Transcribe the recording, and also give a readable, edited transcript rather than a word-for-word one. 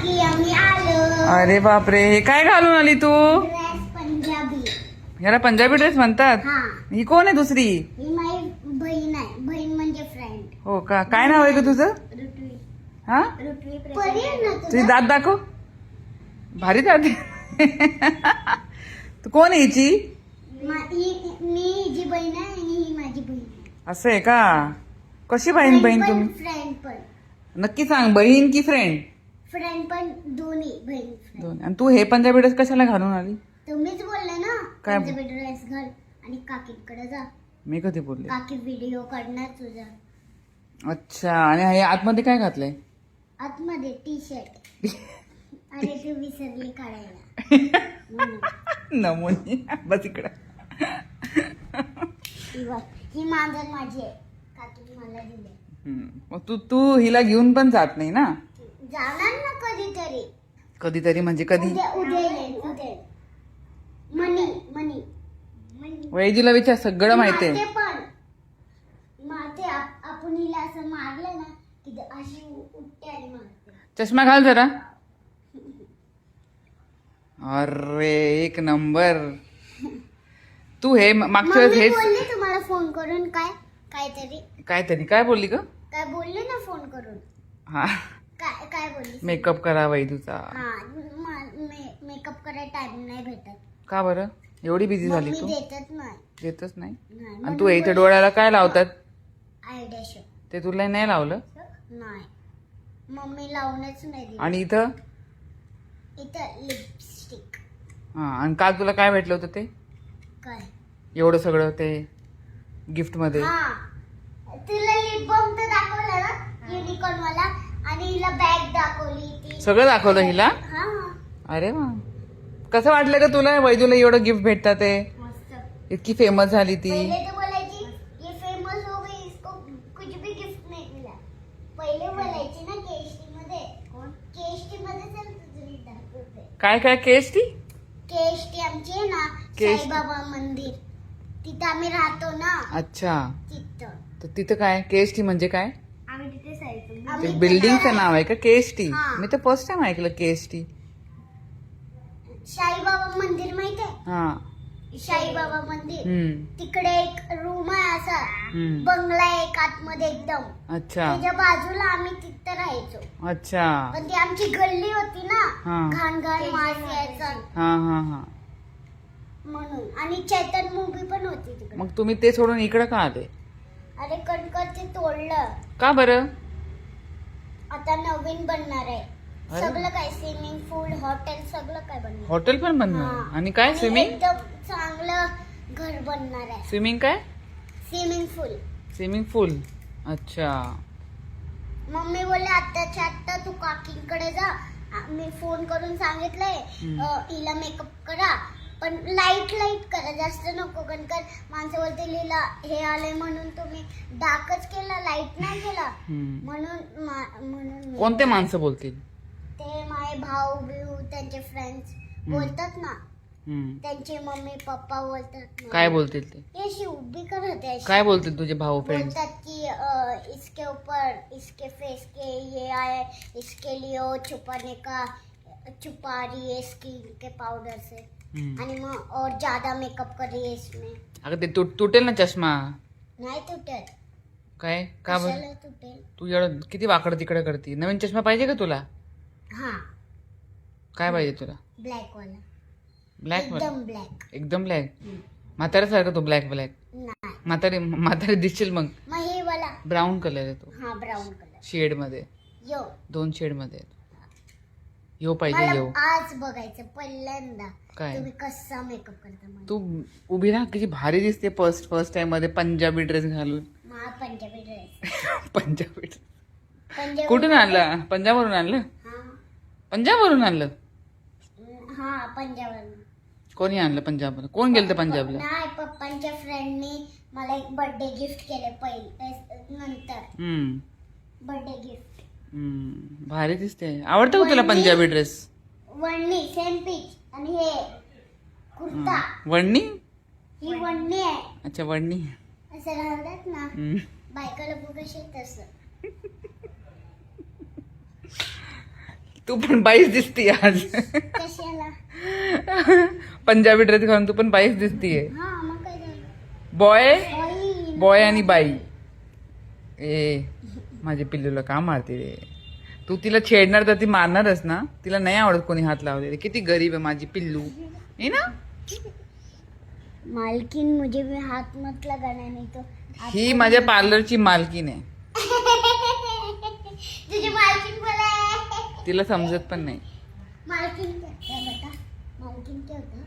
की आम्ही आलो. अरे बापरे, हे काय घालून आली तू? ड्रेस पंजाबी. ह्याला पंजाबी ड्रेस म्हणतात? हा, ही कोण आहे दुसरी? ही माझी बहीण आहे. बहीण म्हणजे फ्रेंड. हो का, काय नाव आहे ग तुझं? ऋत्वी. हा, ऋत्वी परी आहे ना तुझी तुझं? दात दाखव. भारी दात आहे. तू कोण आहे हिची? मी हिची बहीण आहे आणि ही माझी बहीण आहे. असं आहे का? कशी बहीण तुम्ही? फ्रेंड पण. नक्की सांग, बहीण की फ्रेंड? फ्रेंड पण दोन्ही बहीण फ्रेंड. दोन. आणि तू हे पंजाबी ड्रेस कशाला घालून आली? तुम्हीच बोलले ना काय? पंजाबी ड्रेस घाल आणि काकीकडे जा. मी कधी बोलले? काकी व्हिडिओ काढणार तुझा. अच्छा, आणि हे आतमध्ये काय घातलंय? आतमध्ये टी शर्ट. अरे तू विसरली काढायला. नमुनी बस इकडे. ही मांजर माझी आहे. काकी मला दिली. मग तू हिला घेऊन पण जात नाही ना? जाणार ना कधीतरी. कधीतरी म्हणजे कधी? उद्या येईल, उद्या येईल. मनी मनी मनी. वैजूला विचार, सगळं माहितीये. माते पण माते आपण हिला असं मारलं ना की अशी उठते आणि मारते. चष्मा घाल जरा. अरे एक नंबर. तू हे मागच्या वेळेस मम्मी हेच बोलली तुम्हाला फोन करून काहीतरी काय बोलली ग? काय बोलले ना फोन करून. हा, काय काय बोलली? मेकअप करा वैदूचा. हा, मेकअप करायला टाइम नाही भेटत. का बरं एवढी बिझी झाली मम्मी तू? देतच देतच नाही. नाही. आणि तू इथे डोळ्याला काय लावतात? आयडिया शो ते तुला नाही लावलं? नाही. मम्मी लावूनच नाही दिली. आणि इथं? इथं लिपस्टिक. हा, आणि काल तुला काय भेटलं होतं ते? काय? एवढं सगळं ते गिफ्ट मध्ये? हा, तुला लिप बाम तर दाखवलं ना युनिकॉर्न वाला, आणि हिला बॅग दाखवली ती. सगळं दाखवलं हिला? हा, अरे वा, कसं वाटलं का तुला वैजूला एवढं गिफ्ट भेटतात ते? मस्त. इतकी फेमस झाली ती. पहिले तो बोलायची ये फेमस हो गई, इसको कुछ भी गिफ्ट नहीं मिला. पहिले बोलायची ना केएसटी मध्ये. कोण? केएसटी मध्ये चल तुझी दाखवते. काय केएसटी? केएसटी आमची आहे ना, केएसटी. साईबाबा मंदिर. तिथं आम्ही राहतो ना. अच्छा, तिथं तर तिथं काय केएसटी म्हणजे काय? आम्ही तिथे जायचो. ते आम्ही बिल्डिंगचं नाव आहे का केएसटी? हा. मी तर फर्स्ट टाइम ऐकलं केएसटी. साईबाबा मंदिर माहित आहे? हा. साईबाबा मंदिर. हम्म. तिकडे एक रूम आहे असा, हम्म. बंगला आहे एक आतमध्ये एकदम. अच्छा त्याच्या बाजूला आम्ही तिथं राहायचो. अच्छा. पण ती आमची गल्ली होती ना, हा. घाण घाण वास यायचा हा हा हा. म्हणून. आणि चैतन मूवी पण होती तिकडे. मग तुम्ही ते सोडून इकडं का आले? अरे कणकर ते तोडलं. का बरं? आता नवीन बनणार आहे. अरे. सगळं काय, स्विमिंग पूल, हॉटेल सगळं काय बनणार. हॉटेल पण बनणार हा. आहे? आणि काय स्विमिंग? एकदम चांगलं घर बनणार आहे. स्विमिंग काय? स्विमिंग पूल. स्विमिंग पूल. अच्छा. मम्मी बोलले आत्ताच्या आत्ता तू काकींकडे जा. मी फोन करून सांगितलंय हिला मेकअप करा, पण लाईट करा, जास्त नको. कणकर माणसं बोलते लिहिला हे आलंय म्हणून तुम्ही डार्कच केला, लाईट नाही केला. हम्म. म्हणून कोणते माणसं बोलतील? ते माझे भाऊ बिऊ त्यांचे फ्रेंड्स बोलतात ना, हम्म. त्यांचे मम्मी पप्पा बोलतात ना. काय बोलतील ते? ये अशी उभी करत आहे. काय बोलतील तुझे भाऊ फ्रेंड्स? बोलतात की इसके ऊपर इसके फेस के ये आए, इसके लिए वो छुपाने का छुपा रही है स्किन के पाउडर से. आणि मग और ज्यादा मेकअप कर रही है इसमें. अगं ते तुटेल ना चष्मा. नाही तुटेल. काय का बरं? कशाला तुटेल? तू एवढं किती वाकडं तिकडे करते? नवीन चष्मा पाहिजे का तुला? हा, काय पाहिजे तुला? ब्लॅक वाला. ब्लॅक एकदम ब्लॅक. एकदम ब्लॅक. म्हाताऱ्यासारखं तू ब्लॅक नाही, म्हातारी दिसशील मग. मग हे वाला. ब्राऊन कलर आहे तो, हा, ब्राऊन कलर. शेड मध्ये. यो 2 शेड मध्ये आहे. यो पाहिजे मला यो. आज बघायचं पहिल्यांदा काय? तुम्ही कसा मेकअप करता. मला तू उभी राहा, किती भारी दिसते फर्स्ट टाइम मध्ये पंजाबी ड्रेस घालून. मला पंजाबी ड्रेस. पंजाबी पंजाबी. कुठून आणलं? पंजाबवरून आणलं? हा, पंजाबवरून आणलं? हा, पंजाबवरून. कोणी आणलं पंजाबला? कोण गेलं तर पंजाबला? नाही, पप्पांच्या फ्रेंडनी मला एक बर्थडे गिफ्ट केले पहिले, नंतर हम्म. Birthday gift. भारी दिसते. आवडतं का तुला पंजाबी ड्रेस? वणणी सेम पीच, आणि हे कुर्ता. वडणी? ही वणणी आहे. अच्छा, वडणी. असं राहतात ना हम्म. बायकाला बघ तसं. तू पण बाईच दिसतीये आज. कशाला? पंजाबी ड्रेस घालून तू पण बाईच दिसतीये. हा मग काय झालं? बॉय बाई, बॉय आणि बाई. ए माझ्या पिल्लूला का मारते रे? तू तिला छेडणार तर ती मारणारच ना. तिला नाही आवडत कोणी हात लावले. किती गरीब आहे माझी पिल्लू है ना. मालकीन मुझे भी हाथ मत लगाना नहीं तो ही माझ्या पार्लरची मालकीन आहे. तुझी मालकीन बोला. तिला समजत पण नाही. मालकीन क्या होता बेटा? मालकीन क्या होता?